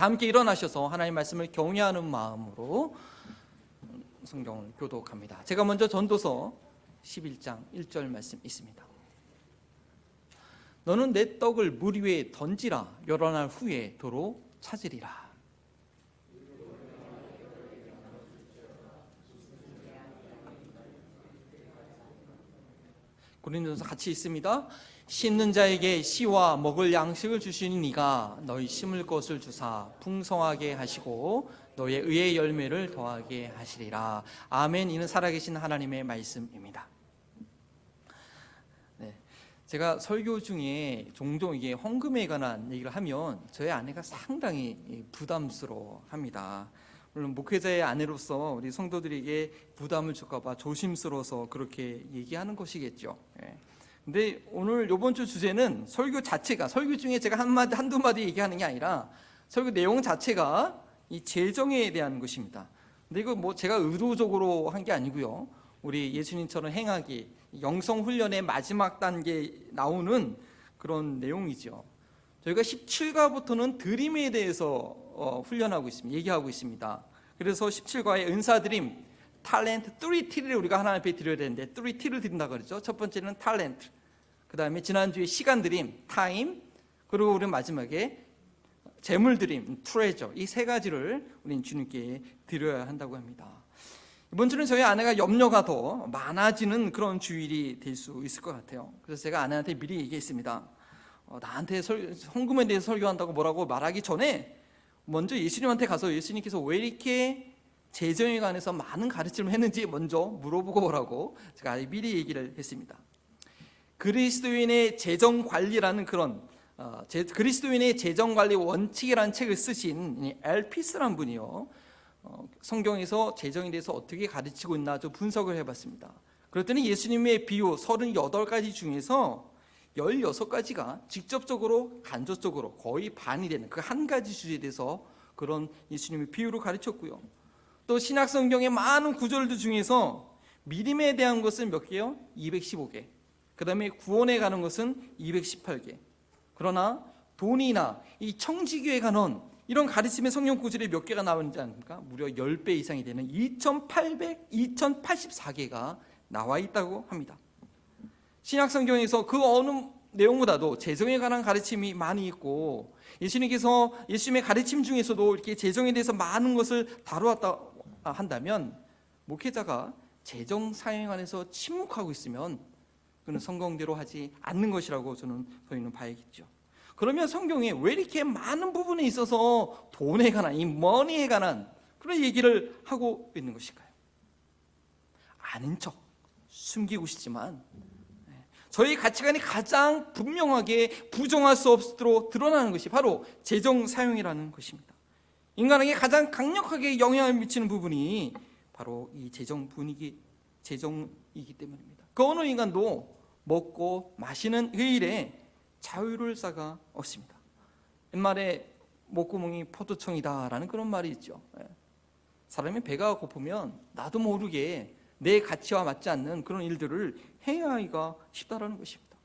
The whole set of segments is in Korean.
함께 일어나셔서 하나님의 말씀을 경외하는 마음으로 성경을 교독합니다. 제가 먼저 전도서 11장 1절 말씀 있습니다. 너는 내 떡을 물 위에 던지라. 여러 날 후에 도로 찾으리라. 고린도서 같이 있습니다. 심는 자에게 씨와 먹을 양식을 주시는 이가 너희 심을 것을 주사 풍성하게 하시고 너의 의의 열매를 더하게 하시리라. 아멘. 이는 살아계신 하나님의 말씀입니다. 네, 제가 설교 중에 종종 이게 헌금에 관한 얘기를 하면 저희 아내가 상당히 부담스러워합니다. 물론 목회자의 아내로서 우리 성도들에게 부담을 줄까 봐 조심스러워서 그렇게 얘기하는 것이겠죠. 근데 오늘 이번 주 주제는 설교 자체가, 설교 중에 제가 한두 마디 얘기하는 게 아니라 설교 내용 자체가 이 재정에 대한 것입니다. 근데 이거 뭐 제가 의도적으로 한 게 아니고요. 우리 예수님처럼 행하기, 영성 훈련의 마지막 단계에 나오는 그런 내용이죠. 저희가 17과부터는 드림에 대해서 훈련하고 있습니다. 얘기하고 있습니다. 그래서 17과의 은사드림, 탤런트, 3T를 우리가 하나님 앞에 드려야 되는데 3T를 드린다고 그랬죠. 첫 번째는 탤런트, 그 다음에 지난주에 시간드림, 타임, 그리고 우리는 마지막에 재물드림, 트레저, 이 세 가지를 우리는 주님께 드려야 한다고 합니다. 이번 주는 저희 아내가 염려가 더 많아지는 그런 주일이 될 수 있을 것 같아요. 그래서 제가 아내한테 미리 얘기했습니다. 나한테 헌금에 대해서 설교한다고 뭐라고 말하기 전에 먼저 예수님한테 가서 예수님께서 왜 이렇게 재정에 관해서 많은 가르침을 했는지 먼저 물어보고 오라고 제가 미리 얘기를 했습니다. 그리스도인의 재정관리라는 그런 그리스도인의 재정관리 원칙이라는 책을 쓰신 엘피스라는 분이요, 성경에서 재정에 대해서 어떻게 가르치고 있나 좀 분석을 해봤습니다. 그랬더니 예수님의 비유 38가지 중에서 16가지가 직접적으로 간접적으로 거의 반이 되는 그 한 가지 주제에 대해서 그런 예수님의 비유로 가르쳤고요. 또 신약 성경의 많은 구절들 중에서 믿음에 대한 것은 몇 개요? 215개. 그 다음에 구원에 가는 것은 218개. 그러나 돈이나 이 청지교에 관한 이런 가르침의 성경 구절이 몇 개가 나오는지 아닙니까? 무려 10배 이상이 되는 2084개가 나와 있다고 합니다. 신약 성경에서 그 어느 내용보다도 재정에 관한 가르침이 많이 있고, 예수님께서 예수님의 가르침 중에서도 이렇게 재정에 대해서 많은 것을 다루었다 한다면, 목회자가 재정 사용에 관해서 침묵하고 있으면 그는 성경대로 하지 않는 것이라고 저희는 봐야겠죠. 그러면 성경에 왜 이렇게 많은 부분에 있어서 돈에 관한, 이 머니에 관한 그런 얘기를 하고 있는 것일까요? 아는 척 숨기고 싶지만 저희 가치관이 가장 분명하게 부정할 수 없도록 드러나는 것이 바로 재정 사용이라는 것입니다. 인간에게 가장 강력하게 영향을 미치는 부분이 바로 이 재정이기 때문입니다. 그 어느 인간도 먹고 마시는 그 일에 자유로울 자가 없습니다. 옛말에 목구멍이 포도청이다라는 그런 말이 있죠. 사람이 배가 고프면 나도 모르게 내 가치와 맞지 않는 그런 일들을 해야 하기가 쉽다라는 것입니다.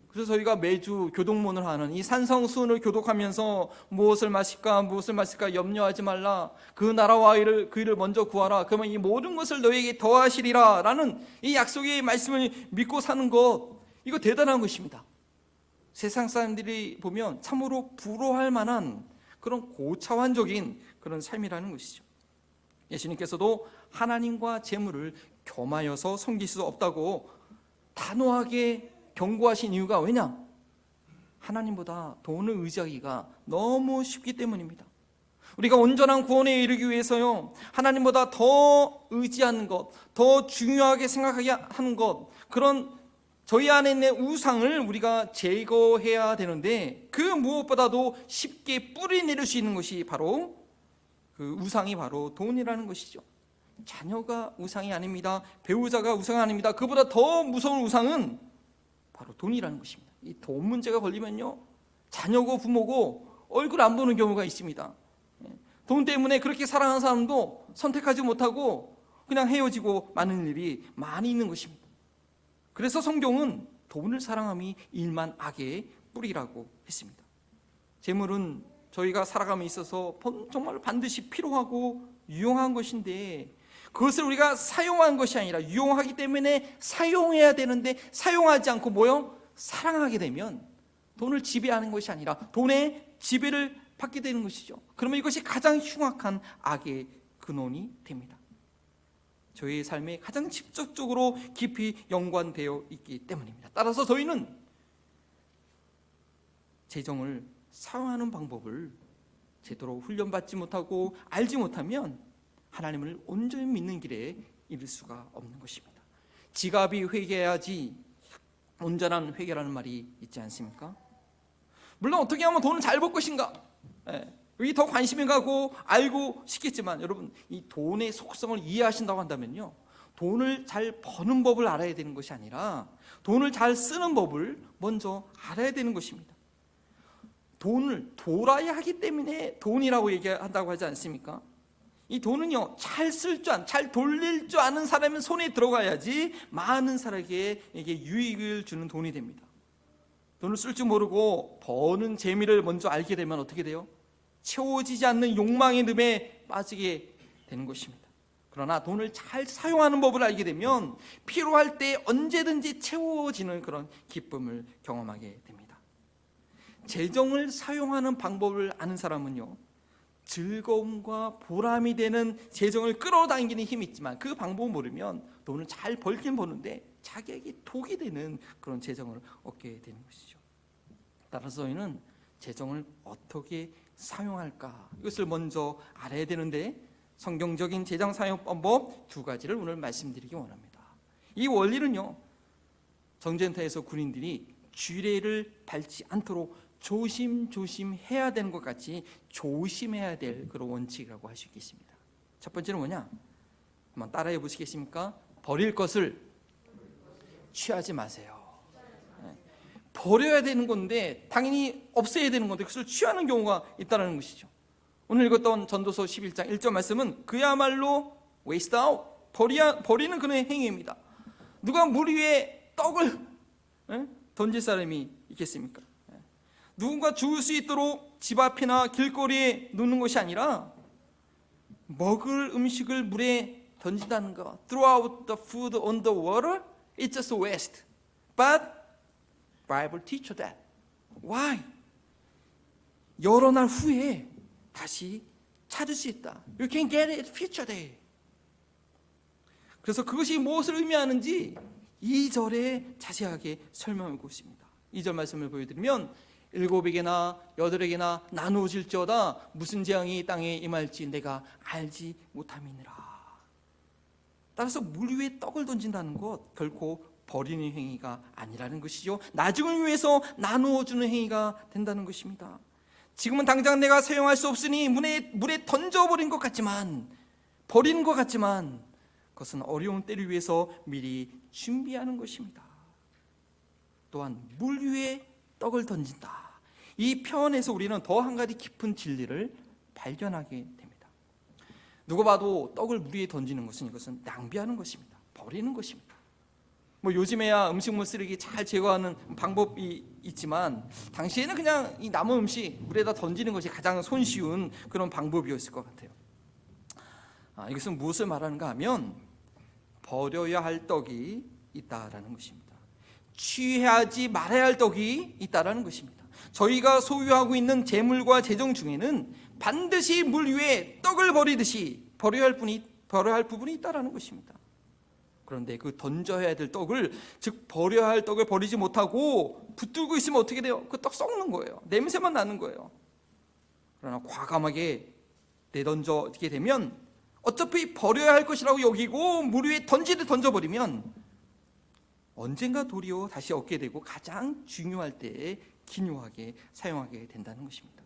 그래서 저희가 매주 교독문을 하는 이 산성수훈을 교독하면서 무엇을 마실까 염려하지 말라. 그 나라와 그 일을 먼저 구하라. 그러면 이 모든 것을 너에게 더하시리라 라는 이 약속의 말씀을 믿고 사는 것, 이거 대단한 것입니다. 세상 사람들이 보면 참으로 부러워할 만한 그런 고차원적인 그런 삶이라는 것이죠. 예수님께서도 하나님과 재물을 겸하여서 섬길 수 없다고 단호하게 경고하신 이유가 왜냐? 하나님보다 돈을 의지하기가 너무 쉽기 때문입니다. 우리가 온전한 구원에 이르기 위해서요, 하나님보다 더 의지하는 것, 더 중요하게 생각하게 하는 것, 그런 저희 안에 있는 우상을 우리가 제거해야 되는데, 그 무엇보다도 쉽게 뿌리 내릴 수 있는 것이 바로 그 우상이 바로 돈이라는 것이죠. 자녀가 우상이 아닙니다. 배우자가 우상이 아닙니다. 그보다 더 무서운 우상은 바로 돈이라는 것입니다. 이 돈 문제가 걸리면요, 자녀고 부모고 얼굴 안 보는 경우가 있습니다. 돈 때문에 그렇게 사랑하는 사람도 선택하지 못하고 그냥 헤어지고 마는 일이 많이 있는 것입니다. 그래서 성경은 돈을 사랑함이 일만 악의 뿌리라고 했습니다. 재물은 저희가 살아감에 있어서 정말 반드시 필요하고 유용한 것인데, 그것을 우리가 사용한 것이 아니라 유용하기 때문에 사용해야 되는데 사용하지 않고 사랑하게 되면 돈을 지배하는 것이 아니라 돈의 지배를 받게 되는 것이죠. 그러면 이것이 가장 흉악한 악의 근원이 됩니다. 저희의 삶에 가장 직접적으로 깊이 연관되어 있기 때문입니다. 따라서 저희는 재정을 사용하는 방법을 제대로 훈련받지 못하고 알지 못하면 하나님을 온전히 믿는 길에 이를 수가 없는 것입니다. 지갑이 회개해야지 온전한 회개라는 말이 있지 않습니까? 물론 어떻게 하면 돈을 잘 벌 것인가, 여기 더 관심이 가고 알고 싶겠지만, 여러분, 이 돈의 속성을 이해하신다고 한다면요, 돈을 잘 버는 법을 알아야 되는 것이 아니라 돈을 잘 쓰는 법을 먼저 알아야 되는 것입니다. 돈을 돌아야 하기 때문에 돈이라고 얘기한다고 하지 않습니까? 이 돈은요, 잘 돌릴 줄 아는 사람은 손에 들어가야지 많은 사람에게 유익을 주는 돈이 됩니다. 돈을 쓸 줄 모르고 버는 재미를 먼저 알게 되면 어떻게 돼요? 채워지지 않는 욕망의 늪에 빠지게 되는 것입니다. 그러나 돈을 잘 사용하는 법을 알게 되면 필요할 때 언제든지 채워지는 그런 기쁨을 경험하게 됩니다. 재정을 사용하는 방법을 아는 사람은요, 즐거움과 보람이 되는 재정을 끌어당기는 힘이 있지만 그 방법을 모르면 돈을 잘 벌긴 버는데 자기에게 독이 되는 그런 재정을 얻게 되는 것이죠. 따라서 저희는 재정을 어떻게 사용할까, 이것을 먼저 알아야 되는데, 성경적인 재정 사용 방법 두 가지를 오늘 말씀드리기 원합니다. 이 원리는요, 전쟁터에서 군인들이 쥐레를 밟지 않도록 조심해야 되는 것 같이 조심해야 될 그런 원칙이라고 할 수 있겠습니다. 첫 번째는 뭐냐? 한번 따라해 보시겠습니까? 버릴 것을 취하지 마세요. 버려야 되는 건데 당연히 없애야 되는 건데 그것을 취하는 경우가 있다는 것이죠. 오늘 읽었던 전도서 11장 1절 말씀은 그야말로 waste out, 버리는 그런 행위입니다. 누가 물 위에 떡을 던질 사람이 있겠습니까? 누군가 죽을 수 있도록 집 앞이나 길거리에 놓는 것이 아니라 먹을 음식을 물에 던진다는 거. Throw out the food on the water, it's just waste. But Bible teach that. Why? 여러 날 후에 다시 찾을 수 있다. You can get it future day. 그래서 그것이 무엇을 의미하는지 2절에 자세하게 설명하고 있습니다. 2절 말씀을 보여드리면 7에게나 8에게나 나누어질지어다 무슨 재앙이 땅에 임할지 내가 알지 못함이니라. 따라서 물 위에 떡을 던진다는 것 결코 버리는 행위가 아니라는 것이죠. 나중을 위해서 나누어주는 행위가 된다는 것입니다. 지금은 당장 내가 사용할 수 없으니 물에 던져버린 것 같지만, 버리는 것 같지만 그것은 어려운 때를 위해서 미리 준비하는 것입니다. 또한 물 위에 떡을 던진다. 이 표현에서 우리는 더 한 가지 깊은 진리를 발견하게 됩니다. 누가 봐도 떡을 물 위에 던지는 것은 이것은 낭비하는 것입니다. 버리는 것입니다. 요즘에야 음식물 쓰레기 잘 제거하는 방법이 있지만 당시에는 그냥 이 남은 음식 물에다 던지는 것이 가장 손쉬운 그런 방법이었을 것 같아요. 이것은 무엇을 말하는가 하면 버려야 할 떡이 있다라는 것입니다. 취하지 말아야 할 떡이 있다라는 것입니다. 저희가 소유하고 있는 재물과 재정 중에는 반드시 물 위에 떡을 버리듯이 버려야 할 부분이 있다라는 것입니다. 그런데 그 던져야 될 떡을, 즉 버려야 할 떡을 버리지 못하고 붙들고 있으면 어떻게 돼요? 그 떡 썩는 거예요. 냄새만 나는 거예요. 그러나 과감하게 내던져게 되면 어차피 버려야 할 것이라고 여기고 물 위에 던져버리면 언젠가 도리어 다시 얻게 되고 가장 중요할 때에 기묘하게 사용하게 된다는 것입니다.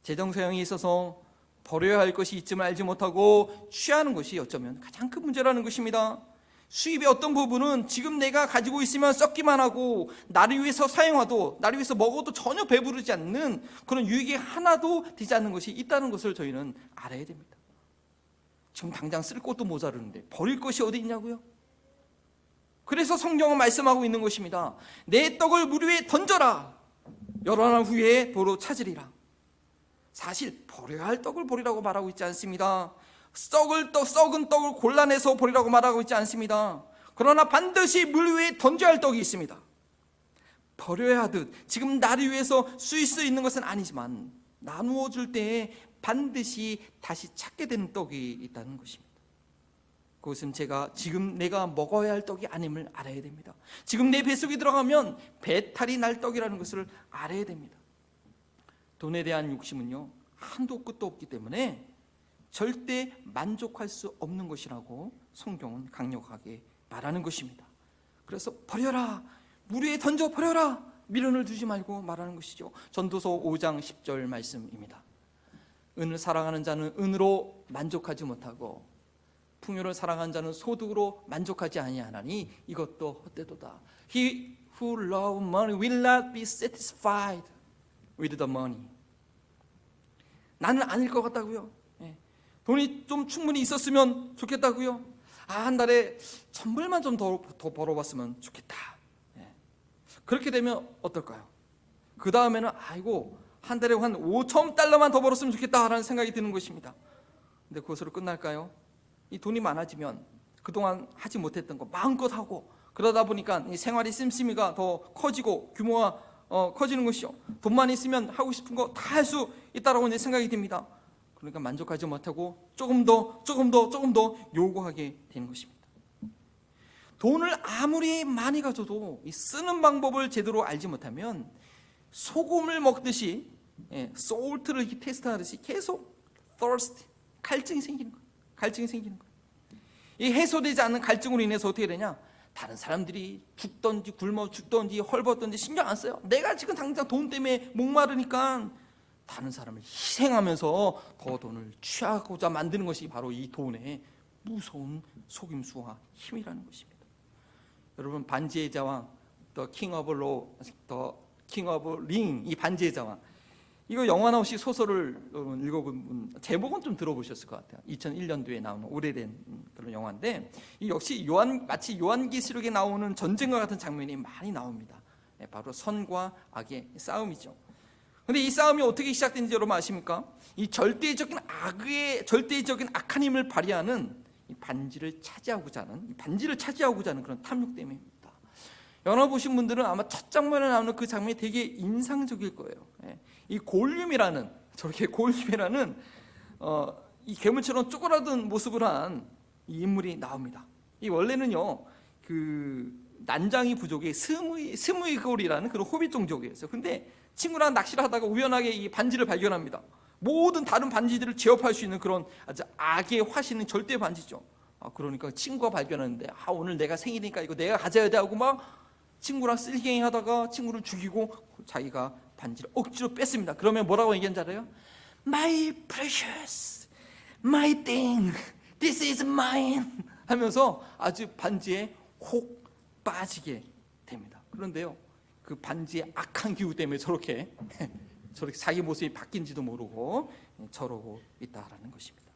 재정 사용에 있어서 버려야 할 것이 있음을 알지 못하고 취하는 것이 어쩌면 가장 큰 문제라는 것입니다. 수입의 어떤 부분은 지금 내가 가지고 있으면 썩기만 하고 나를 위해서 사용하도, 나를 위해서 먹어도 전혀 배부르지 않는 그런 유익이 하나도 되지 않는 것이 있다는 것을 저희는 알아야 됩니다. 지금 당장 쓸 것도 모자르는데 버릴 것이 어디 있냐고요? 그래서 성경은 말씀하고 있는 것입니다. 내 떡을 물 위에 던져라. 여러 날 후에 도로 찾으리라. 사실 버려야 할 떡을 버리라고 말하고 있지 않습니다. 썩은 떡을 골라내서 버리라고 말하고 있지 않습니다. 그러나 반드시 물 위에 던져야 할 떡이 있습니다. 버려야 하듯 지금 나를 위해서 쓰일 수 있는 것은 아니지만 나누어 줄 때에 반드시 다시 찾게 되는 떡이 있다는 것입니다. 그것은 지금 내가 먹어야 할 떡이 아님을 알아야 됩니다. 지금 내 뱃속에 들어가면 배탈이 날 떡이라는 것을 알아야 됩니다. 돈에 대한 욕심은요, 한도 끝도 없기 때문에 절대 만족할 수 없는 것이라고 성경은 강력하게 말하는 것입니다. 그래서 버려라, 물 위에 던져 버려라, 미련을 두지 말고 말하는 것이죠. 전도서 5장 10절 말씀입니다. 은을 사랑하는 자는 은으로 만족하지 못하고 풍요를 사랑하는 자는 소득으로 만족하지 아니하나니 이것도 헛되도다. He who loves money will not be satisfied with the money. 나는 아닐 것 같다고요. 돈이 좀 충분히 있었으면 좋겠다고요. 한 달에 1,000불만 좀 더 벌어봤으면 좋겠다. 그렇게 되면 어떨까요? 그 다음에는 아이고 한 달에 한 5,000달러만 더 벌었으면 좋겠다라는 생각이 드는 것입니다. 근데 그것으로 끝날까요? 이 돈이 많아지면 그동안 하지 못했던 거 마음껏 하고 그러다 보니까 이 생활의 씀씀이가 더 커지고 규모가 커지는 것이요. 돈만 있으면 하고 싶은 거 다 할 수 있다라고 이제 생각이 듭니다. 그러니까 만족하지 못하고 조금 더 요구하게 되는 것입니다. 돈을 아무리 많이 가져도 이 쓰는 방법을 제대로 알지 못하면 소금을 먹듯이 소울트를 이렇게 테스트하듯이 계속 thirst, 갈증이 생기는 거예요. 이 해소되지 않는 갈증으로 인해서 어떻게 되냐? 다른 사람들이 죽던지 굶어 죽던지 헐벗던지 신경 안 써요. 내가 지금 당장 돈 때문에 목마르니까 다른 사람을 희생하면서 더 돈을 취하고자 만드는 것이 바로 이 돈의 무서운 속임수와 힘이라는 것입니다. 여러분, 반지의 제왕, The King of Ring, 이 반지의 제왕, 이거 영화나 혹시 소설을 읽어본 분, 제목은 좀 들어보셨을 것 같아요. 2001년도에 나오는 오래된 그런 영화인데, 이 역시 마치 요한계시록에 나오는 전쟁과 같은 장면이 많이 나옵니다. 바로 선과 악의 싸움이죠. 근데 이 싸움이 어떻게 시작된지 여러분 아십니까? 이 절대적인 악한 힘을 발휘하는 이 반지를 차지하고자 하는 그런 탐욕 때문입니다. 영화 보신 분들은 아마 첫 장면에 나오는 그 장면이 되게 인상적일 거예요. 이 저렇게 골룸이라는 이 괴물처럼 쪼그라든 모습을 한 이 인물이 나옵니다. 이 원래는요, 그 난장이 부족의 스무이골이라는 그런 호빗 종족이었어요. 근데 친구랑 낚시를 하다가 우연하게 이 반지를 발견합니다. 모든 다른 반지들을 제압할 수 있는 그런 아주 악의 화신은 절대 반지죠. 그러니까 친구가 발견하는데 오늘 내가 생일이니까 이거 내가 가져야 돼 하고 막 친구랑 쓸갱이 하다가 친구를 죽이고 자기가 반지를 억지로 뺐습니다. 그러면 뭐라고 얘기한 줄 알아요? My precious, my thing, this is mine 하면서 아주 반지에 혹 빠지게 됩니다. 그런데요, 그 반지의 악한 기후 때문에 저렇게 자기 모습이 바뀐지도 모르고 저러고 있다라는 것입니다.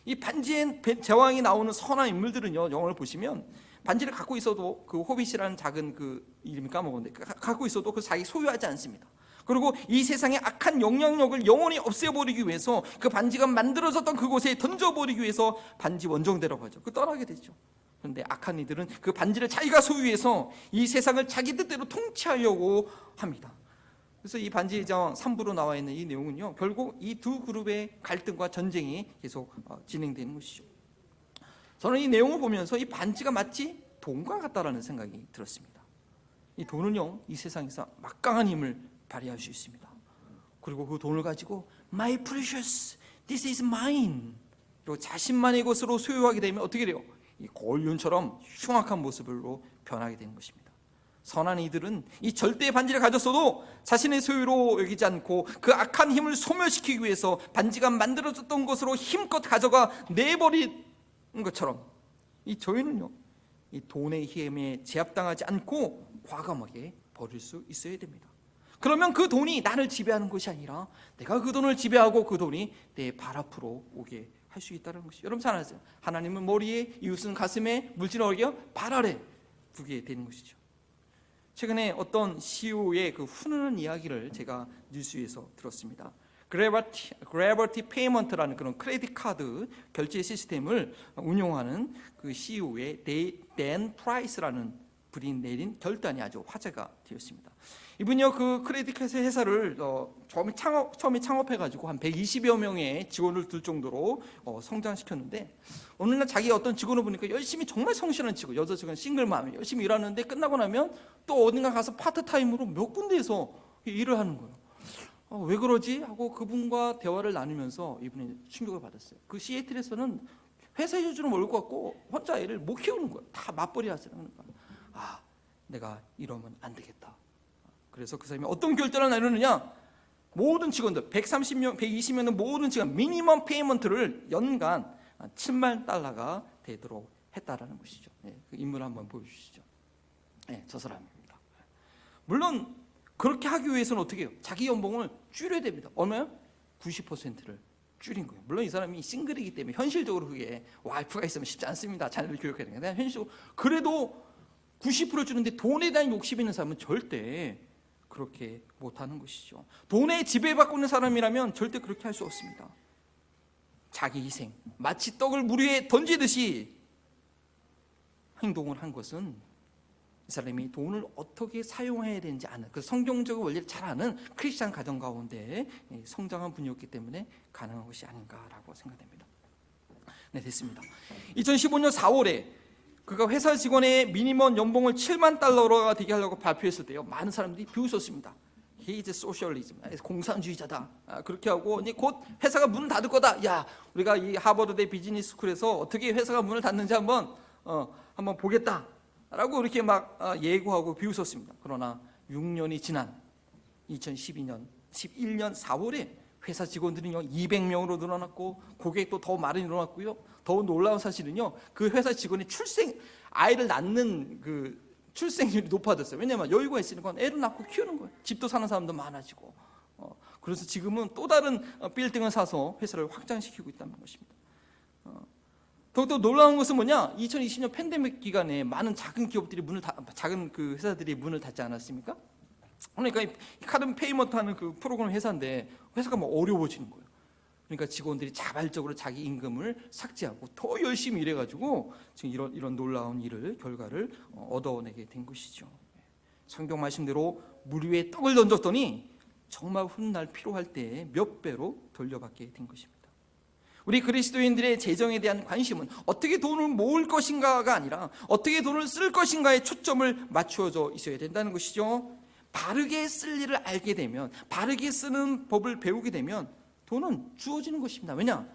이 반지의 제왕이 나오는 선한 인물들은요, 영화를 보시면 반지를 갖고 있어도 그 호빗이라는 작은 그 이름이 까먹었는데 갖고 있어도 그 자기 소유하지 않습니다. 그리고 이 세상의 악한 영향력을 영원히 없애버리기 위해서 그 반지가 만들어졌던 그곳에 던져버리기 위해서 반지 원정대로 가죠. 떠나게 되죠. 그런데 악한 이들은 그 반지를 자기가 소유해서 이 세상을 자기 뜻대로 통치하려고 합니다. 그래서 이 반지의 제왕 3부로 나와 있는 이 내용은요, 결국 이 두 그룹의 갈등과 전쟁이 계속 진행되는 것이죠. 저는 이 내용을 보면서 이 반지가 마치 돈과 같다라는 생각이 들었습니다. 이 돈은요, 이 세상에서 막강한 힘을 발휘할 수 있습니다. 그리고 그 돈을 가지고 My precious, this is mine, 그리고 자신만의 것으로 소유하게 되면 어떻게 돼요? 이 고울륜처럼 흉악한 모습으로 변하게 되는 것입니다. 선한 이들은 이 절대의 반지를 가졌어도 자신의 소유로 여기지 않고 그 악한 힘을 소멸시키기 위해서 반지가 만들어졌던 것으로 힘껏 가져가 내버리는 것처럼 저희는요, 이 돈의 힘에 제압당하지 않고 과감하게 버릴 수 있어야 됩니다. 그러면 그 돈이 나를 지배하는 것이 아니라 내가 그 돈을 지배하고 그 돈이 내 발 앞으로 오게 할 수 있다는 것이, 여러분 잘 아세요? 하나님은 머리에, 이웃은 가슴에, 물질은 어디요? 발 아래 두게 되는 것이죠. 최근에 어떤 CEO의 그 훈훈한 이야기를 제가 뉴스에서 들었습니다. 그래버티 페이먼트라는 그런 크레딧 카드 결제 시스템을 운용하는 그 CEO의 댄 프라이스라는 분이 내린 결단이 아주 화제가 되었습니다. 이분이요, 그 크레딧 회사를 처음에 창업해가지고 한 120여 명의 직원을 둘 정도로 성장시켰는데, 어느 날 자기 어떤 직원을 보니까 열심히, 정말 성실한 직원, 여자 직원, 싱글맘이 열심히 일하는데 끝나고 나면 또 어딘가 가서 파트타임으로 몇 군데에서 일을 하는 거예요. 왜 그러지? 하고 그분과 대화를 나누면서 이분이 충격을 받았어요. 그 시애틀에서는 회사 휴주는 멀고 갖고 혼자 애를 못 키우는 거예요. 다 맞벌이 하세요. 그러니까 내가 이러면 안 되겠다. 그래서 그 사람이 어떤 결단을 내렸느냐? 모든 직원들 130명, 120명의 모든 직원 미니멈 페이먼트를 연간 $70,000가 되도록 했다라는 것이죠. 그 인물을 한번 보여주시죠. 저 사람입니다. 물론 그렇게 하기 위해서는 어떻게 해요? 자기 연봉을 줄여야 됩니다. 얼마요? 90%를 줄인 거예요. 물론 이 사람이 싱글이기 때문에 현실적으로 그게 와이프가 있으면 쉽지 않습니다. 자녀를 교육해야 되니까. 현실적으로 그래도 90% 주는데 돈에 대한 욕심이 있는 사람은 절대 그렇게 못하는 것이죠. 돈에 지배받고 있는 사람이라면 절대 그렇게 할 수 없습니다. 자기 희생, 마치 떡을 물 위에 던지듯이 행동을 한 것은 이 사람이 돈을 어떻게 사용해야 되는지 아는, 그 성경적인 원리를 잘 아는 크리스찬 가정 가운데 성장한 분이었기 때문에 가능한 것이 아닌가라고 생각됩니다. 네, 됐습니다. 2015년 4월에 그가 회사 직원의 미니멈 연봉을 $70,000가 되게 하려고 발표했을 때요, 많은 사람들이 비웃었습니다. 이게 이제 소셜리즘, 공산주의자다. 그렇게 하고 이제 곧 회사가 문을 닫을 거다. 야, 우리가 이 하버드대 비즈니스 스쿨에서 어떻게 회사가 문을 닫는지 한번 보겠다라고 이렇게 막 예고하고 비웃었습니다. 그러나 6년이 지난 2011년 4월에 회사 직원들은요 200명으로 늘어났고 고객도 더 많이 늘어났고요. 더 놀라운 사실은요, 그 회사 직원이 아이를 낳는 그 출생률이 높아졌어요. 왜냐하면 여유가 있으니까 애를 낳고 키우는 거예요. 집도 사는 사람도 많아지고. 그래서 지금은 또 다른 빌딩을 사서 회사를 확장시키고 있다는 것입니다. 더욱더 놀라운 것은 뭐냐? 2020년 팬데믹 기간에 많은 작은 기업들이 작은 그 회사들이 문을 닫지 않았습니까? 그러니까 이 카드 페이먼트 하는 그 프로그램 회사인데 회사가 뭐 어려워지는 거예요. 그러니까 직원들이 자발적으로 자기 임금을 삭제하고 더 열심히 일해가지고 지금 이런 놀라운 결과를 얻어내게 된 것이죠. 성경 말씀대로 물 위에 떡을 던졌더니 정말 훗날 필요할 때 몇 배로 돌려받게 된 것입니다. 우리 그리스도인들의 재정에 대한 관심은 어떻게 돈을 모을 것인가가 아니라 어떻게 돈을 쓸 것인가에 초점을 맞추어져 있어야 된다는 것이죠. 바르게 쓸 일을 알게 되면, 바르게 쓰는 법을 배우게 되면 돈은 주어지는 것입니다. 왜냐?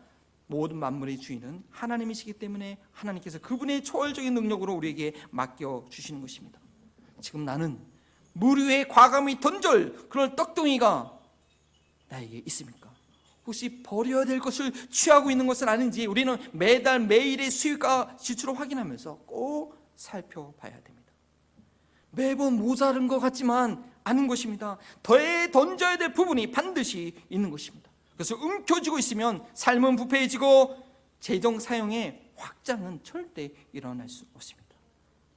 모든 만물의 주인은 하나님이시기 때문에 하나님께서 그분의 초월적인 능력으로 우리에게 맡겨주시는 것입니다. 지금 나는 물 위에 과감히 던질 그런 떡덩이가 나에게 있습니까? 혹시 버려야 될 것을 취하고 있는 것은 아닌지 우리는 매달 매일의 수익과 지출을 확인하면서 꼭 살펴봐야 됩니다. 매번 모자른 것 같지만 않은 것입니다. 더해 던져야 될 부분이 반드시 있는 것입니다. 그래서 움켜쥐고 있으면 삶은 부패해지고 재정 사용의 확장은 절대 일어날 수 없습니다.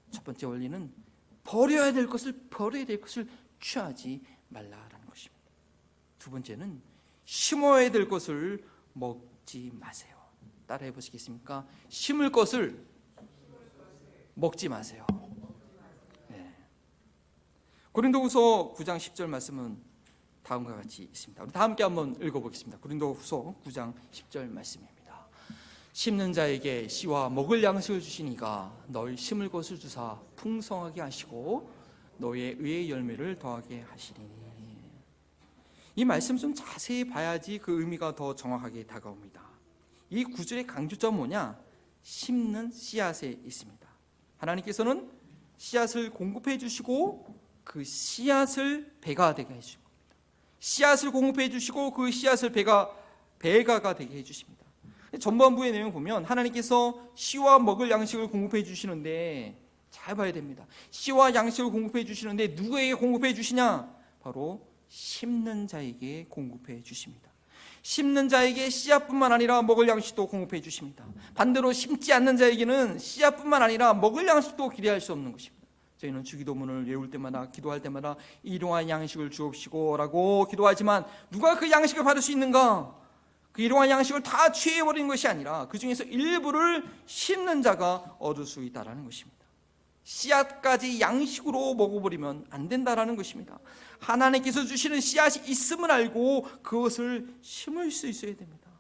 첫 번째 원리는 버려야 될 것을 취하지 말라라는 것입니다. 두 번째는 심어야 될 것을 먹지 마세요. 따라해 보시겠습니까? 심을 것을 먹지 마세요. 네. 고린도후서 9장 10절 말씀은 다음과 같이 있습니다. 우리 다 함께 한번 읽어보겠습니다. 고린도후서 9장 10절 말씀입니다. 심는 자에게 씨와 먹을 양식을 주시니가 너희 심을 것을 주사 풍성하게 하시고 너의 의의 열매를 더하게 하시리니. 이 말씀 좀 자세히 봐야지 그 의미가 더 정확하게 다가옵니다. 이 구절의 강조점은 뭐냐? 심는 씨앗에 있습니다. 하나님께서는 씨앗을 공급해 주시고 그 씨앗을 배가 되게 해주십니다. 씨앗을 공급해 주시고 그 씨앗을 배가가 되게 해주십니다. 전반부의 내용 보면 하나님께서 씨와 먹을 양식을 공급해 주시는데 잘 봐야 됩니다. 씨와 양식을 공급해 주시는데 누구에게 공급해 주시냐? 바로 심는 자에게 공급해 주십니다. 심는 자에게 씨앗뿐만 아니라 먹을 양식도 공급해 주십니다. 반대로 심지 않는 자에게는 씨앗뿐만 아니라 먹을 양식도 기대할 수 없는 것입니다. 저희는 주기도문을 외울 때마다, 기도할 때마다 일용할 양식을 주옵시고 라고 기도하지만 누가 그 양식을 받을 수 있는가? 그 일용할 양식을 다 취해버리는 것이 아니라 그 중에서 일부를 심는 자가 얻을 수 있다는 것입니다. 씨앗까지 양식으로 먹어버리면 안 된다는 것입니다. 하나님께서 주시는 씨앗이 있음을 알고 그것을 심을 수 있어야 됩니다.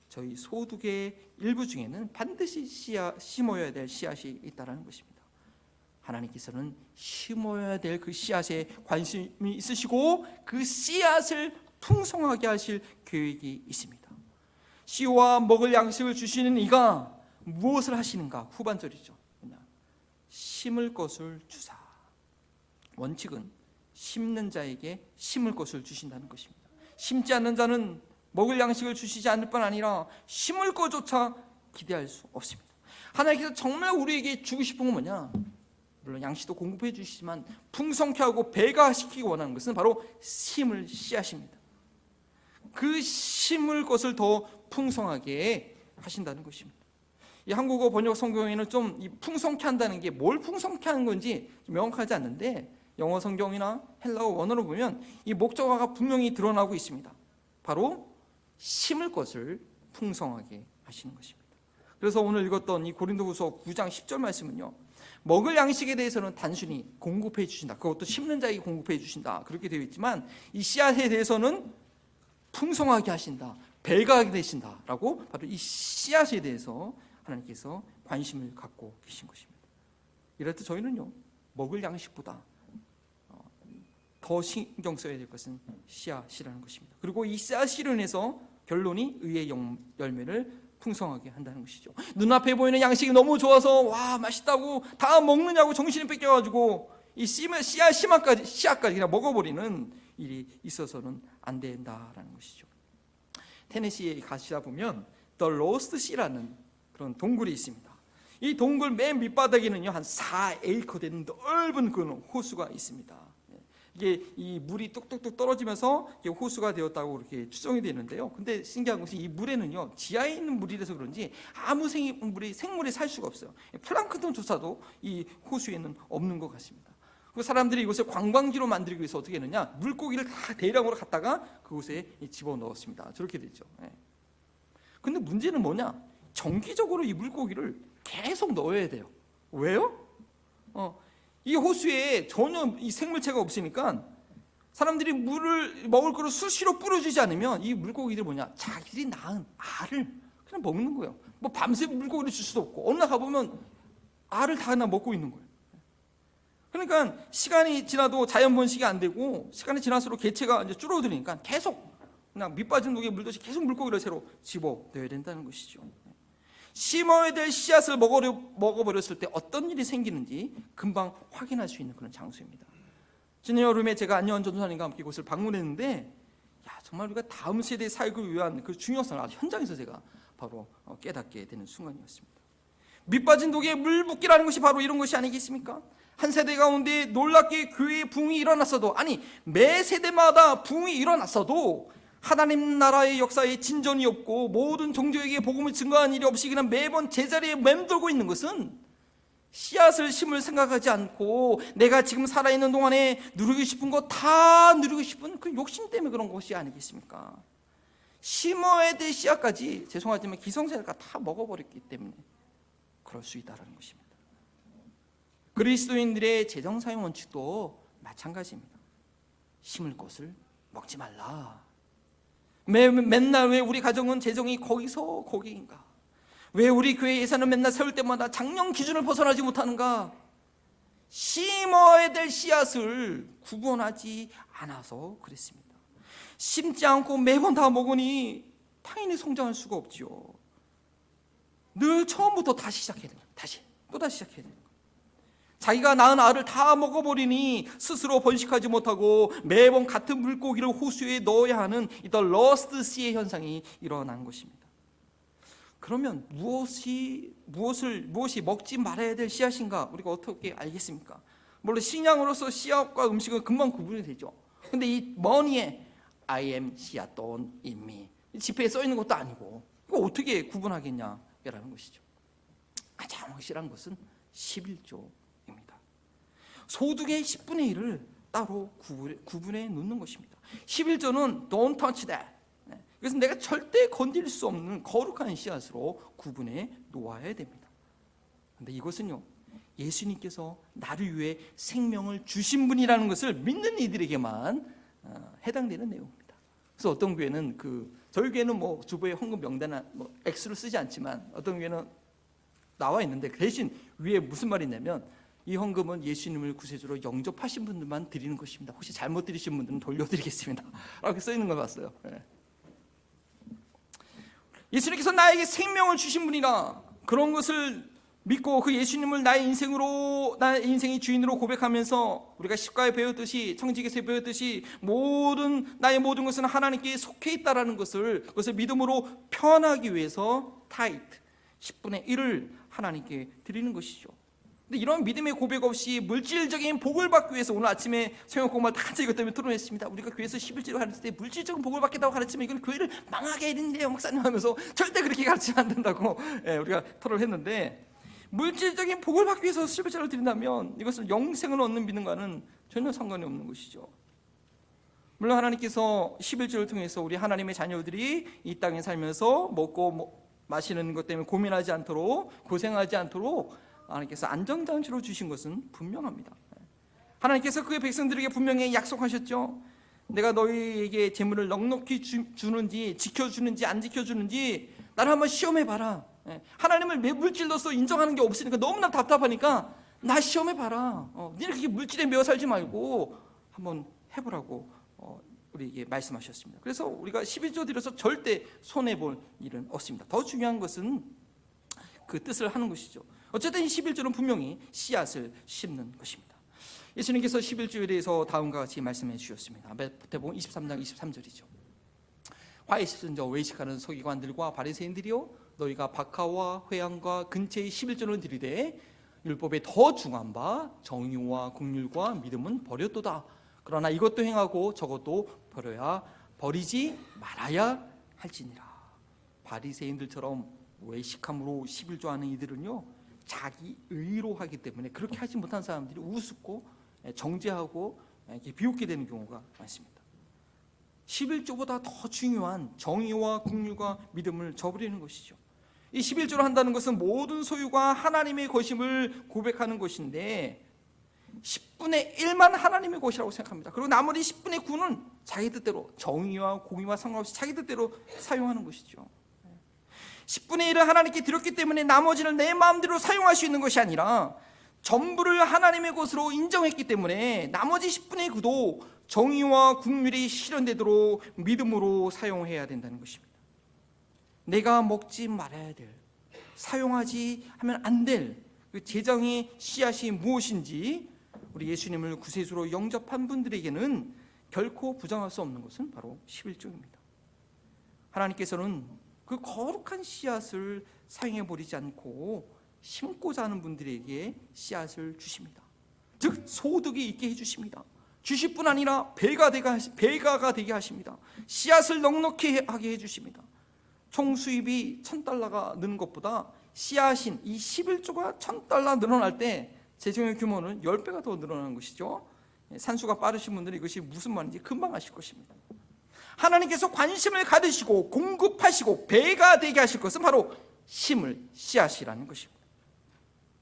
저희 소득의 일부 중에는 반드시 심어야 될 씨앗이 있다는 것입니다. 하나님께서는 심어야 될 그 씨앗에 관심이 있으시고 그 씨앗을 풍성하게 하실 계획이 있습니다. 씨와 먹을 양식을 주시는 이가 무엇을 하시는가? 후반절이죠. 심을 것을 주사. 원칙은 심는 자에게 심을 것을 주신다는 것입니다. 심지 않는 자는 먹을 양식을 주시지 않을 뿐 아니라 심을 것조차 기대할 수 없습니다. 하나님께서 정말 우리에게 주고 싶은 건 뭐냐? 물론 양식도 공급해 주시지만 풍성케 하고 배가시키기 원하는 것은 바로 심을 씨앗입니다. 그 심을 것을 더 풍성하게 하신다는 것입니다. 이 한국어 번역 성경에는 좀 이 풍성케 한다는 게 뭘 풍성케 하는 건지 명확하지 않는데 영어 성경이나 헬라어 원어로 보면 이 목적어가 분명히 드러나고 있습니다. 바로 심을 것을 풍성하게 하시는 것입니다. 그래서 오늘 읽었던 이 고린도후서 9장 10절 말씀은요, 먹을 양식에 대해서는 단순히 공급해 주신다, 그것도 심는 자에게 공급해 주신다, 그렇게 되어 있지만 이 씨앗에 대해서는 풍성하게 하신다, 배가 되신다라고 바로 이 씨앗에 대해서 하나님께서 관심을 갖고 계신 것입니다. 이럴 때 저희는요, 먹을 양식보다 더 신경 써야 될 것은 씨앗이라는 것입니다. 그리고 이 씨앗으로 인해서 결론이 의의 열매를 풍성하게 한다는 것이죠. 눈앞에 보이는 양식이 너무 좋아서 와 맛있다고 다 먹느냐고 정신이 뺏겨가지고 이 씨앗까지 그냥 먹어버리는 일이 있어서는 안 된다라는 것이죠. 테네시에 가시다 보면 The Lost Sea라는 그런 동굴이 있습니다. 이 동굴 맨 밑바닥에는요 한 4에이커 되는 넓은 그 호수가 있습니다. 이게 이 물이 뚝뚝뚝 떨어지면서 이게 호수가 되었다고 이렇게 추정이 되는데요. 근데 신기한 것이 이 물에는요 지하에 있는 물이라서 그런지 아무 생물이 살 수가 없어요. 플랑크톤조차도 이 호수에는 없는 것 같습니다. 그 사람들이 이곳을 관광지로 만들기 위해서 어떻게 했느냐, 물고기를 다 대량으로 갖다가 그곳에 집어넣었습니다. 저렇게 되죠. 근데 문제는 뭐냐, 정기적으로 이 물고기를 계속 넣어야 돼요. 왜요? 이 호수에 전혀 이 생물체가 없으니까 사람들이 물을 먹을 거를 수시로 뿌려주지 않으면 이 물고기들 뭐냐, 자기들이 낳은 알을 그냥 먹는 거예요. 뭐 밤새 물고기를 줄 수도 없고 어느 날 가보면 알을 다 그냥 먹고 있는 거예요. 그러니까 시간이 지나도 자연 번식이 안 되고 시간이 지날수록 개체가 이제 줄어드니까 계속 그냥 밑빠진 독에 물듯이 계속 물고기를 새로 집어넣어야 된다는 것이죠. 심어야 될 씨앗을 먹어버렸을 때 어떤 일이 생기는지 금방 확인할 수 있는 그런 장소입니다. 지난 여름에 제가 안녕한 전도사님과 함께 이곳을 방문했는데 정말 우리가 다음 세대 사역을 위한 그 중요성을 아주 현장에서 제가 바로 깨닫게 되는 순간이었습니다. 밑빠진 독에 물 붓기라는 것이 바로 이런 것이 아니겠습니까? 한 세대 가운데 놀랍게 교회의 부흥이 일어났어도, 아니 매 세대마다 부흥이 일어났어도 하나님 나라의 역사에 진전이 없고 모든 종족에게 복음을 증거하는 일이 없이 그냥 매번 제자리에 맴돌고 있는 것은 씨앗을 심을 생각하지 않고 내가 지금 살아있는 동안에 누리고 싶은 거 다 누리고 싶은 그 욕심 때문에 그런 것이 아니겠습니까? 심어야 될 씨앗까지 죄송하지만 기성세대가 다 먹어버렸기 때문에 그럴 수 있다는 것입니다. 그리스도인들의 재정 사용 원칙도 마찬가지입니다. 심을 것을 먹지 말라. 맨날 왜 우리 가정은 재정이 거기서 거기인가? 왜 우리 교회 예산을 맨날 세울 때마다 작년 기준을 벗어나지 못하는가? 심어야 될 씨앗을 구분하지 않아서 그랬습니다. 심지 않고 매번 다 먹으니 당연히 성장할 수가 없지요. 늘 처음부터 다시 시작해야 돼요. 또다시 시작해야 돼요. 자기가 낳은 알을 다 먹어버리니 스스로 번식하지 못하고 매번 같은 물고기를 호수에 넣어야 하는 이 The Lost Sea의 현상이 일어난 것입니다. 그러면 무엇이 먹지 말아야 될 씨앗인가 우리가 어떻게 알겠습니까? 물론 신앙으로서 씨앗과 음식은 금방 구분이 되죠. 근데 이 머니에 I am 씨앗돈 in me 지폐에 써 있는 것도 아니고 이거 어떻게 구분하겠냐라는 것이죠. 가장 확실한 것은 11조입니다. 소득의 10분의 1을 따로 구분해 놓는 것입니다. 11조는 don't touch that. 그래서 내가 절대 건드릴 수 없는 거룩한 씨앗으로 구분해 놓아야 됩니다. 그런데 이것은요, 예수님께서 나를 위해 생명을 주신 분이라는 것을 믿는 이들에게만 해당되는 내용입니다. 그래서 어떤 교회는 저희 교회는 뭐 주보에 헌금 명단에 뭐 X를 쓰지 않지만 어떤 교회는 나와 있는데 대신 위에 무슨 말이 있냐면 이 헌금은 예수님을 구세주로 영접하신 분들만 드리는 것입니다. 혹시 잘못 드리신 분들은 돌려드리겠습니다. 라고 써 있는 걸 봤어요. 예수님께서 나에게 생명을 주신 분이라 그런 것을 믿고 그 예수님을 나의 인생의 주인으로 고백하면서 우리가 십가에 배웠듯이 청지기에서 배웠듯이 나의 모든 것은 하나님께 속해 있다라는 그것을 믿음으로 표현하기 위해서 타이트 10분의 1을 하나님께 드리는 것이죠. 근데 이런 믿음의 고백 없이 물질적인 복을 받기 위해서 오늘 아침에 성경 공부를 다 이것 때문에 토론했습니다. 우리가 교회에서 11조를 가르칠 때 물질적인 복을 받겠다고 가르치면 이건 교회를 망하게 해야 목사님 하면서 절대 그렇게 가르치면 안 된다고 우리가 토론을 했는데, 물질적인 복을 받기 위해서 11조를 드린다면 이것을 영생을 얻는 믿음과는 전혀 상관이 없는 것이죠. 물론 하나님께서 11조를 통해서 우리 하나님의 자녀들이 이 땅에 살면서 먹고 마시는 것 때문에 고민하지 않도록, 고생하지 않도록 하나님께서 안전장치로 주신 것은 분명합니다. 하나님께서 그의 백성들에게 분명히 약속하셨죠. 내가 너희에게 재물을 넉넉히 주는지, 지켜주는지 안 지켜주는지 나를 한번 시험해봐라. 하나님을 물질로서 인정하는 게 없으니까 너무나 답답하니까 나 시험해봐라. 니네 그렇게 물질에 매여 살지 말고 한번 해보라고 우리에게 말씀하셨습니다. 그래서 우리가 11조 드려서 절대 손해볼 일은 없습니다. 더 중요한 것은 그 뜻을 하는 것이죠. 어쨌든 이 11조는 분명히 씨앗을 심는 것입니다. 예수님께서 11조에 대해서 다음과 같이 말씀해 주셨습니다. 마태복음 23장 23절이죠. 화에 씹은 자 외식하는 서기관들과 바리새인들이여, 너희가 박하와 회향과 근처의 11조를 드리되 율법에 더 중한 바 정의와 긍휼과 믿음은 버렸도다. 그러나 이것도 행하고 저것도 버리지 말아야 할지니라. 바리새인들처럼 외식함으로 11조 하는 이들은요, 자기 의로 하기 때문에 그렇게 하지 못한 사람들이 우습고 정죄하고 비웃게 되는 경우가 많습니다. 11조보다 더 중요한 정의와 긍휼과 믿음을 저버리는 것이죠. 이 11조를 한다는 것은 모든 소유가 하나님의 것임을 고백하는 것인데 10분의 1만 하나님의 것이라고 생각합니다. 그리고 나머지 10분의 9는 자기 뜻대로, 정의와 공의와 상관없이 자기 뜻대로 사용하는 것이죠. 10분의 1을 하나님께 드렸기 때문에 나머지를 내 마음대로 사용할 수 있는 것이 아니라 전부를 하나님의 것으로 인정했기 때문에 나머지 10분의 9도 정의와 긍휼이 실현되도록 믿음으로 사용해야 된다는 것입니다. 내가 먹지 말아야 될, 사용하지 하면 안 될 그 재정의 씨앗이 무엇인지 우리 예수님을 구세주로 영접한 분들에게는 결코 부정할 수 없는 것은 바로 11조입니다. 하나님께서는 그 거룩한 씨앗을 사용해버리지 않고 심고자 하는 분들에게 씨앗을 주십니다. 즉 소득이 있게 해주십니다. 주실 뿐 아니라 배가가 되게 하십니다. 씨앗을 넉넉히 하게 해주십니다. 총 수입이 $1,000가 느는 것보다 씨앗인 이 11조가 $1,000 늘어날 때 재정의 규모는 10배가 더 늘어나는 것이죠. 산수가 빠르신 분들은 이것이 무슨 말인지 금방 아실 것입니다. 하나님께서 관심을 가지시고 공급하시고 배가 되게 하실 것은 바로 씨앗이라는 것입니다.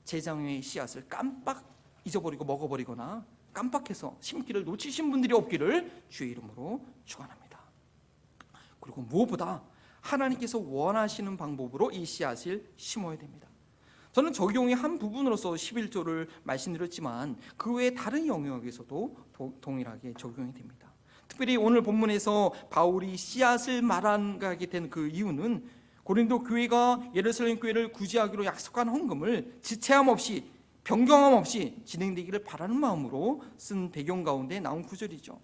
재정의 씨앗을 깜빡 잊어버리고 먹어버리거나 깜빡해서 심기를 놓치신 분들이 없기를 주의 이름으로 축원합니다. 그리고 무엇보다 하나님께서 원하시는 방법으로 이 씨앗을 심어야 됩니다. 저는 적용의 한 부분으로서 11조를 말씀드렸지만 그 외에 다른 영역에서도 동일하게 적용이 됩니다. 특별히 오늘 본문에서 바울이 씨앗을 말하게 된 그 이유는 고린도 교회가 예루살렘 교회를 구제하기로 약속한 헌금을 지체함 없이 변경함 없이 진행되기를 바라는 마음으로 쓴 배경 가운데 나온 구절이죠.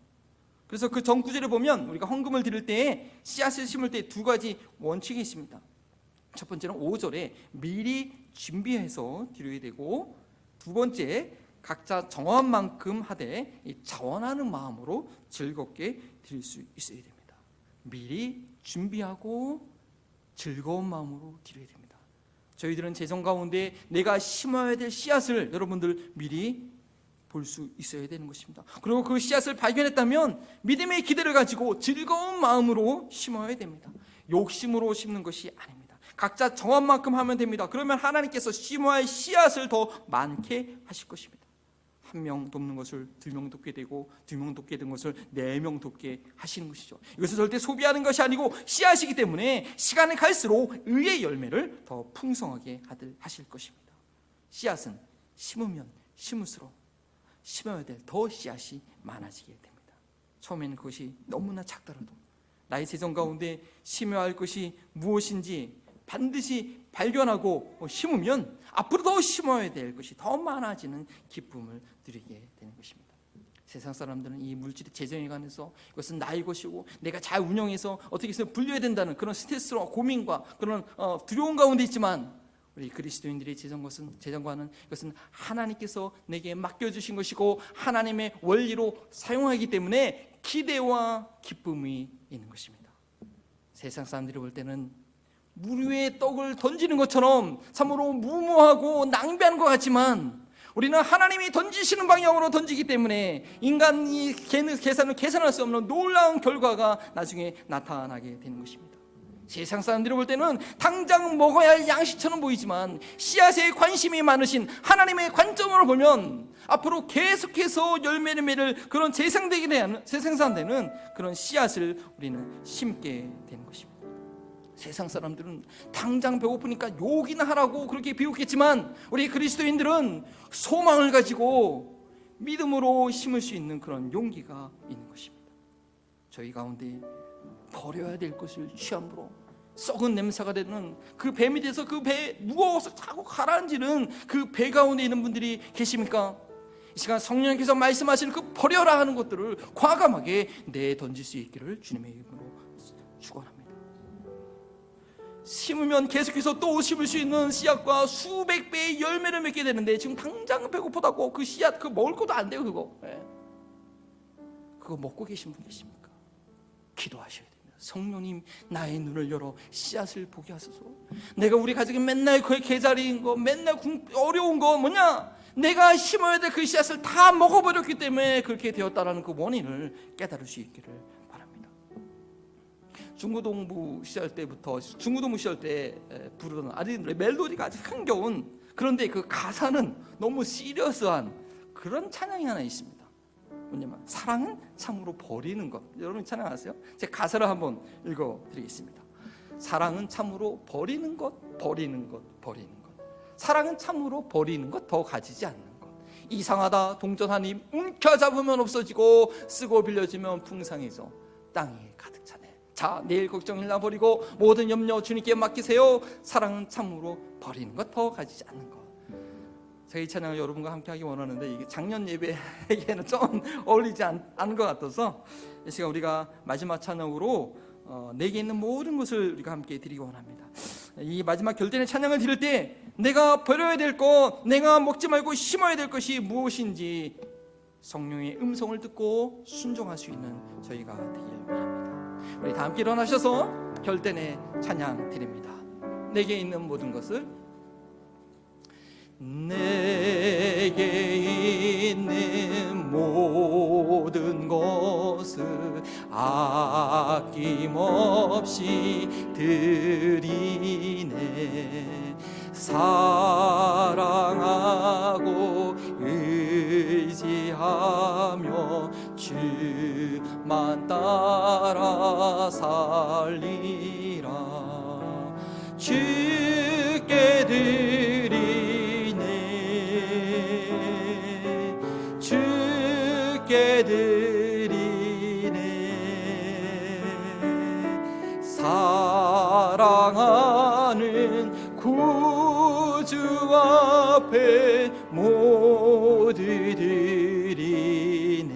그래서 그 전 구절에 보면 우리가 헌금을 드릴 때 씨앗을 심을 때 두 가지 원칙이 있습니다. 첫 번째는 5절에 미리 준비해서 드려야 되고, 두 번째 각자 정한 만큼 하되 자원하는 마음으로 즐겁게 드릴 수 있어야 됩니다. 미리 준비하고 즐거운 마음으로 드려야 됩니다. 저희들은 재정 가운데 내가 심어야 될 씨앗을 여러분들 미리 볼 수 있어야 되는 것입니다. 그리고 그 씨앗을 발견했다면 믿음의 기대를 가지고 즐거운 마음으로 심어야 됩니다. 욕심으로 심는 것이 아닙니다. 각자 정한 만큼 하면 됩니다. 그러면 하나님께서 심어야 할 씨앗을 더 많게 하실 것입니다. 1명 돕는 것을 2명 돕게 되고 2명 돕게 된 것을 4명 돕게 하시는 것이죠. 이것은 절대 소비하는 것이 아니고 씨앗이기 때문에 시간이 갈수록 의의 열매를 더 풍성하게 하실 것입니다. 씨앗은 심으면 심을수록 심어야 될 더 씨앗이 많아지게 됩니다. 처음에는 그것이 너무나 작더라도 나의 재정 가운데 심어야 할 것이 무엇인지 반드시 발견하고 심으면 앞으로 더 심어야 될 것이 더 많아지는 기쁨을 누리게 되는 것입니다. 세상 사람들은 이 물질의 재정에 관해서 이것은 나의 것이고 내가 잘 운영해서 어떻게 해서 불려야 된다는 그런 스트레스와 고민과 그런 두려움 가운데 있지만, 우리 그리스도인들의 재정과는 이것은 하나님께서 내게 맡겨주신 것이고 하나님의 원리로 사용하기 때문에 기대와 기쁨이 있는 것입니다. 세상 사람들이 볼 때는 물 위에 떡을 던지는 것처럼 참으로 무모하고 낭비하는 것 같지만, 우리는 하나님이 던지시는 방향으로 던지기 때문에 인간이 계산할 수 없는 놀라운 결과가 나중에 나타나게 되는 것입니다. 세상 사람들이 볼 때는 당장 먹어야 할 양식처럼 보이지만, 씨앗에 관심이 많으신 하나님의 관점으로 보면 앞으로 계속해서 열매를 맺을 그런 재생산되는 그런 씨앗을 우리는 심게 되는 것입니다. 세상 사람들은 당장 배고프니까 욕이나 하라고 그렇게 비웃겠지만, 우리 그리스도인들은 소망을 가지고 믿음으로 심을 수 있는 그런 용기가 있는 것입니다. 저희 가운데 버려야 될 것을 취함으로 썩은 냄새가 되는 그 배 밑에서 그 배에 무거워서 자꾸 가라앉는 그 배 가운데 있는 분들이 계십니까? 이 시간 성령님께서 말씀하시는 그 버려라 하는 것들을 과감하게 내던질 수 있기를 주님의 이름으로 축원합니다. 심으면 계속해서 또 심을 수 있는 씨앗과 수백 배의 열매를 맺게 되는데, 지금 당장 배고프다고 그 씨앗 그거 먹을 것도 안 돼요. 그거 먹고 계신 분 계십니까? 기도하셔야 됩니다. 성령님, 나의 눈을 열어 씨앗을 보게 하소서. 내가 우리 가족이 맨날 그 개자리인 거, 맨날 어려운 거 뭐냐, 내가 심어야 될 그 씨앗을 다 먹어버렸기 때문에 그렇게 되었다라는 그 원인을 깨달을 수 있기를 바랍니다. 중고등부 시절 때 부르던 아주 멜로디가 아주 흥겨운, 그런데 그 가사는 너무 시리어스한 그런 찬양이 하나 있습니다. 뭐냐면 사랑은 참으로 버리는 것. 여러분 찬양 아세요? 제가 가사를 한번 읽어드리겠습니다. 사랑은 참으로 버리는 것, 버리는 것, 버리는 것. 사랑은 참으로 버리는 것, 더 가지지 않는 것. 이상하다 동전하니 움켜잡으면 없어지고 쓰고 빌려주면 풍성해져 땅에 가득 차네. 자, 내일 걱정 일나버리고 모든 염려 주님께 맡기세요. 사랑은 참으로 버리는 것, 더 가지지 않는 것. 제가 이 찬양을 여러분과 함께 하기 원하는데 이게 작년 예배에게는 좀 어울리지 않은 것 같아서 이 시간 우리가 마지막 찬양으로 내게 있는 모든 것을 우리가 함께 드리기 원합니다. 이 마지막 결단의 찬양을 드릴 때 내가 버려야 될 것, 내가 먹지 말고 심어야 될 것이 무엇인지 성령의 음성을 듣고 순종할 수 있는 저희가 되길 바랍니다. 우리 다 함께 일어나셔서 결단의 찬양 드립니다. 내게 있는 모든 것을, 내게 있는 모든 것을 아낌없이 드리네. 사랑하고 의지하며 주만 따라 살리라. 주께 드리네, 주께 드리네. 사랑하는 구주 앞에 모두 드리네.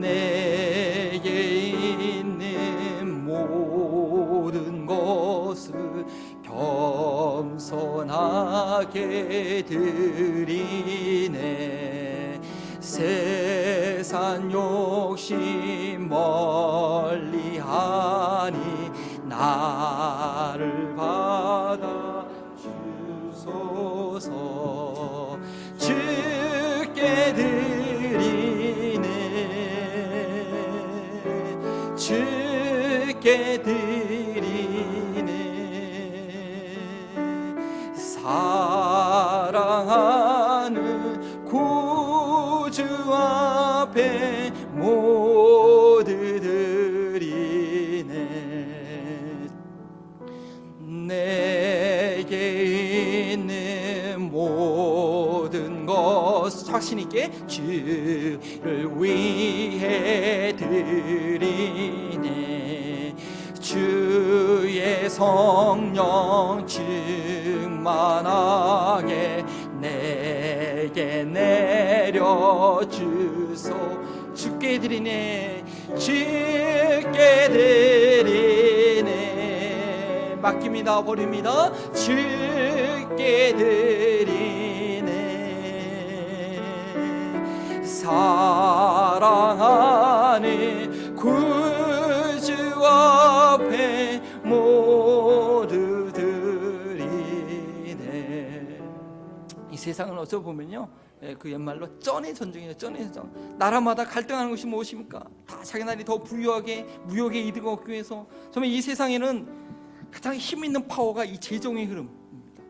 내게 있는 모든 것을 겸손하게 드리네. 세상 욕심 멀리하니 나를 받아 주소서. 사랑하는 구주 앞에 모두 드리네. 내게 있는 모든 것 확신 있게 주를 위해 드리네. 주의 성령 충만하게 내게 내려주소. 주께 드리네, 주께 드리네. 맡깁니다, 버립니다. 주께 드리네. 사랑하는 구주 앞에 모두 드리네. 이 세상은 어쩌 보면요, 그 옛말로 쩐의 전쟁이에요. 쩐의 전쟁. 나라마다 갈등하는 것이 무엇입니까? 다 자기 나라이 더 부유하게 무역의 이득을 얻기 위해서. 정말 이 세상에는 가장 힘 있는 파워가 이 재정의 흐름입니다.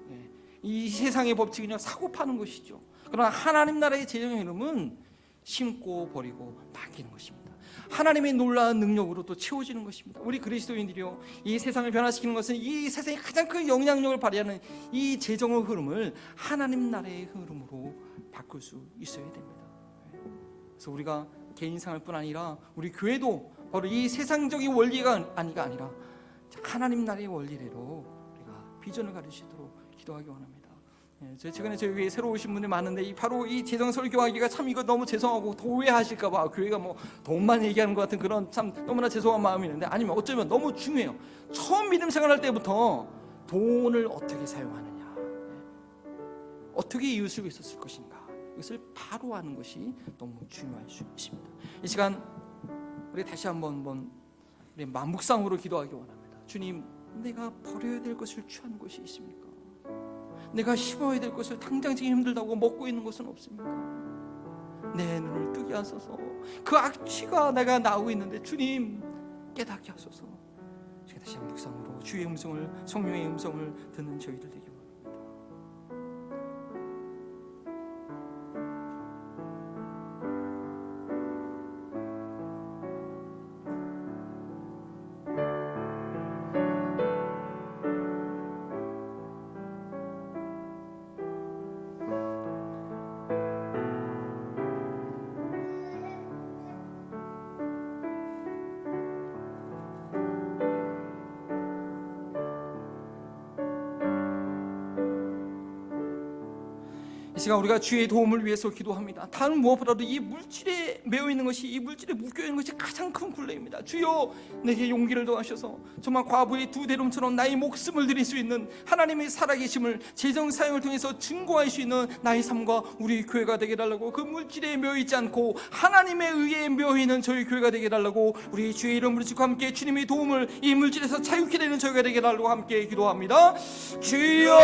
이 세상의 법칙은요, 사고 파는 것이죠. 그러나 하나님 나라의 재정의 흐름은 심고 버리고 맡기는 것입니다. 하나님의 놀라운 능력으로 또 채워지는 것입니다. 우리 그리스도인들이요, 이 세상을 변화시키는 것은 이 세상에 가장 큰 영향력을 발휘하는 이 재정의 흐름을 하나님 나라의 흐름으로 바꿀 수 있어야 됩니다. 그래서 우리가 개인상을뿐 아니라 우리 교회도 바로 이 세상적인 원리가 아니라 하나님 나라의 원리대로 우리가 비전을 가르치도록 기도하기 원합니다. 최근에 저희 교회에 새로 오신 분들이 많은데 바로 이 재정 설교하기가 참 이거 너무 죄송하고 더 오해하실까봐 교회가 뭐 돈만 얘기하는 것 같은 그런 참 너무나 죄송한 마음이 있는데, 아니면 어쩌면 너무 중요해요. 처음 믿음 생활할 때부터 돈을 어떻게 사용하느냐, 어떻게 이웃을 있었을 것인가, 이것을 바로 아는 것이 너무 중요할 수 있습니다. 이 시간 우리 다시 한번 우리 묵상으로 기도하기 원합니다. 주님, 내가 버려야 될 것을 취한 것이 있습니까? 내가 심어야 될 것을 당장 지금 힘들다고 먹고 있는 것은 없습니까? 내 눈을 뜨게 하소서. 그 악취가 내가 나오고 있는데 주님 깨닫게 하소서. 제가 다시 한번 묵상으로 주의 음성을, 성령의 음성을 듣는 저희들 되기 원합니다. 이 시간 우리가 주의 도움을 위해서 기도합니다. 다른 무엇보다도 이 물질에 매여 있는 것이, 이 물질에 묶여 있는 것이 가장 큰 굴레입니다. 주여, 내게 용기를 더하셔서 정말 과부의 두 대름처럼 나의 목숨을 드릴 수 있는 하나님의 살아계심을 재정 사용을 통해서 증거할 수 있는 나의 삶과 우리 교회가 되게 달라고, 그 물질에 매여 있지 않고 하나님의 의에 매여 있는 저희 교회가 되게 달라고, 우리 주의 이름을 짓고 함께 주님의 도움을 이 물질에서 자유케 되는 저희가 되게 달라고 함께 기도합니다. 주여,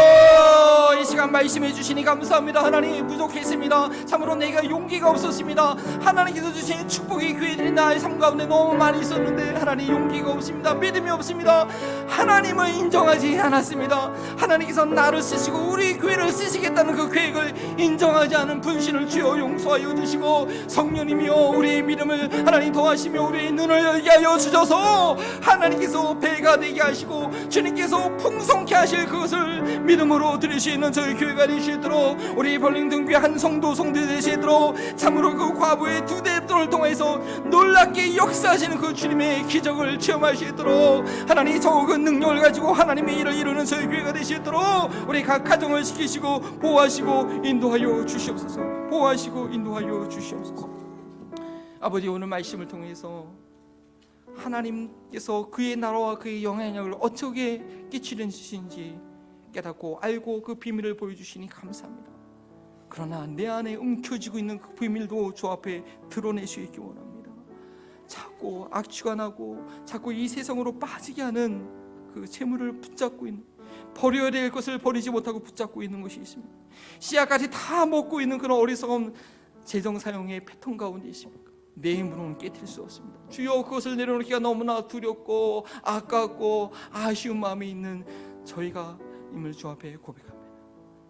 이 시간 말씀해 주시니 감사합니다. 하나님, 부족했습니다. 참으로 내가 용기가 없었습니다. 하나님께서 주신 축복의 교회들이 나의 삶 가운데 너무 많이 있었는데 하나님, 용기가 없습니다. 믿음이 없습니다. 하나님을 인정하지 않았습니다. 하나님께서 나를 쓰시고 우리 교회를 쓰시겠다는 그 계획을 인정하지 않은 불신을 주여 용서하여 주시고, 성령님이여 우리의 믿음을 하나님 더하시며 우리의 눈을 열게 하여 주셔서 하나님께서 배가 되게 하시고 주님께서 풍성케 하실 그것을 믿음으로 드릴 수 있는 저희 교회가 되시도록, 우리 벌링등교회 한 성도 되시도록 참으로 그 과부의 두 대를 통해서 놀랍게 역사하시는 그 주님의 기적을 체험할 수 있도록 하나님, 적은 능력을 가지고 하나님의 일을 이루는 저희 교회가 되시도록 우리 각 가정을 지키시고 보호하시고 인도하여 주시옵소서. 보호하시고 인도하여 주시옵소서. 아버지, 오늘 말씀을 통해서 하나님께서 그의 나라와 그의 영향력을 어떻게 끼치는지 깨닫고 알고 그 비밀을 보여주시니 감사합니다. 그러나 내 안에 움켜쥐고 있는 그 비밀도 주 앞에 드러낼 수 있기 원합니다. 자꾸 악취가 나고 자꾸 이 세상으로 빠지게 하는 그 재물을 붙잡고 있는, 버려야 될 것을 버리지 못하고 붙잡고 있는 것이 있습니다. 씨앗까지 다 먹고 있는 그런 어리석은 재정 사용의 패턴 가운데 있습니까? 내 힘으로는 깨뜨릴 수 없습니다. 주여, 그것을 내려놓기가 너무나 두렵고 아깝고 아쉬운 마음이 있는 저희가 임을 주 앞에 고백합니다.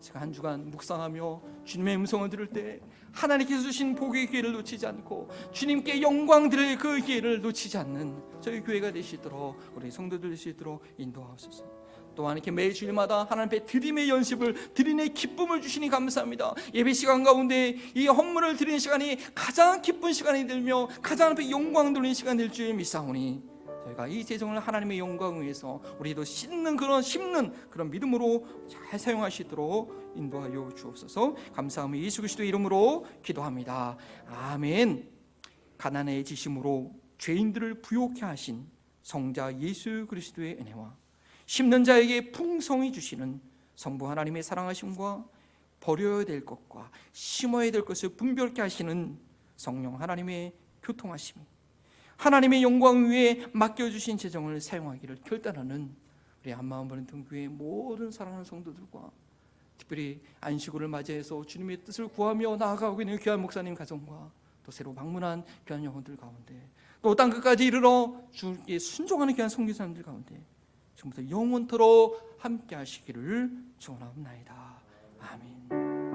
제가 한 주간 묵상하며 주님의 음성을 들을 때 하나님께서 주신 복의 기회를 놓치지 않고 주님께 영광 드릴 그 기회를 놓치지 않는 저희 교회가 될 수 있도록, 우리 성도들 될 수 있도록 인도하옵소서. 또한 이렇게 매 주일마다 하나님 앞에 드림의 연습을, 드림의 기쁨을 주시니 감사합니다. 예배 시간 가운데 이 헌물을 드리는 시간이 가장 기쁜 시간이 되며 가장 앞에 영광 돌리는 시간이 될 줄 믿사오니 저희가 이 재정을 하나님의 영광을 위해서 우리도 심는 그런 믿음으로 잘 사용하시도록 인도하여 주옵소서. 감사하며 예수 그리스도의 이름으로 기도합니다. 아멘. 가난의 지심으로 죄인들을 부욕케 하신 성자 예수 그리스도의 은혜와 심는 자에게 풍성히 주시는 성부 하나님의 사랑하심과 버려야 될 것과 심어야 될 것을 분별케 하시는 성령 하나님의 교통하심이 하나님의 영광 위에 맡겨주신 재정을 사용하기를 결단하는 우리 한마음 버린턴 교회의 모든 사랑하는 성도들과 특별히 안식일을 맞이해서 주님의 뜻을 구하며 나아가고 있는 귀한 목사님 가정과 또 새로 방문한 귀한 영혼들 가운데 또 땅끝까지 이르러 주께 순종하는 귀한 선교사님들 가운데 지금부터 영원토록 함께 하시기를 축원합니다. 아멘.